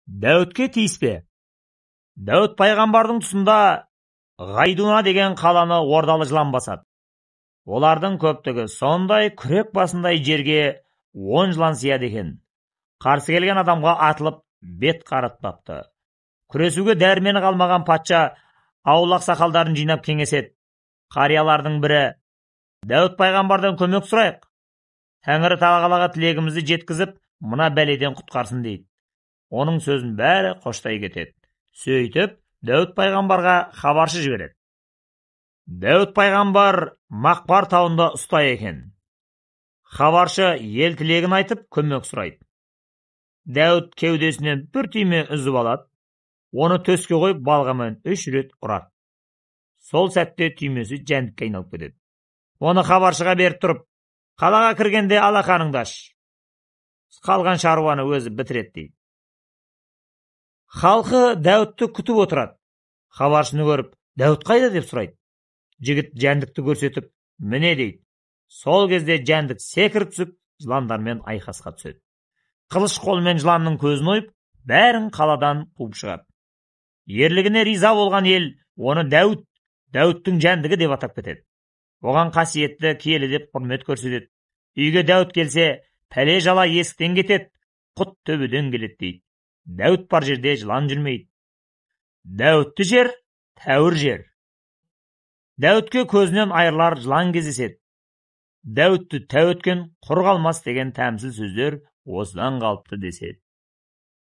Дәуітке тиіспе. Дәуіт пайғамбардың тұсында Ғайдуна деген қаланы ордалы жылан басады. Олардың көптігі сондай күрек басындай жерге 10 жылан сияды екен. Қарсы келген адамға атылып бет қаратпапты. Күресуге дәрмені қалмаған патша ауыл ақсақалдарын жинап кеңеседі. Қариялардың бірі: Дәуіт пайғамбардан көмек сұрайық. Тәңірі тағалаға тілегімізді жеткізіп, мына бәледен құтқарсын дейді. Оның сөзін бәрі қоштай кетеді. Сөйтіп, Дәуіт пайғамбарға хабаршы жібереді. Дәуіт пайғамбар Мақпар тауында ұста екен. Хабаршы ел тілегін айтып көмек сұрайды. Дәуіт кеудесінен бір түйме үзіп алады. Оны төске қойып балғамен 3 рет ұрады. Сол сәтте түймесі жәндікке айналып кетеді. Оны хабаршыға беріп тұрып, қалаға кіргенде алақаныңды аш. Қалған шаруаны өзі бітіреді дейді. Халқы Дәуітті күтіп отырады. Хабаршыны көріп, Дәуіт қайда деп сұрайды. Жігіт жәндікті көрсетіп, міне дейді. Сол кезде жәндік секіріп түсіп, жыландармен айқасқа түседі. Қылыш қолмен жыланның көзін ойып, бәрін қаладан қуып шығады. Ерлігіне риза болған ел оны Дәуіттің жәндігі деп атап кетеді. Оған қасиетті киелі деп құрмет көрсетеді. Үйге Дәуіт келсе, пәле жала есіктен кетеді, құт төбеден келеді дейді. Дәуіт бар жерде жылан жүрмейді. Дәуітті жер тәуір жер. Дәуітке көзінен айырылар жылан кездеседі. Дәуітті тәу еткен құр қалмас деген тәмсіл сөздер осыдан қалыпты деседі.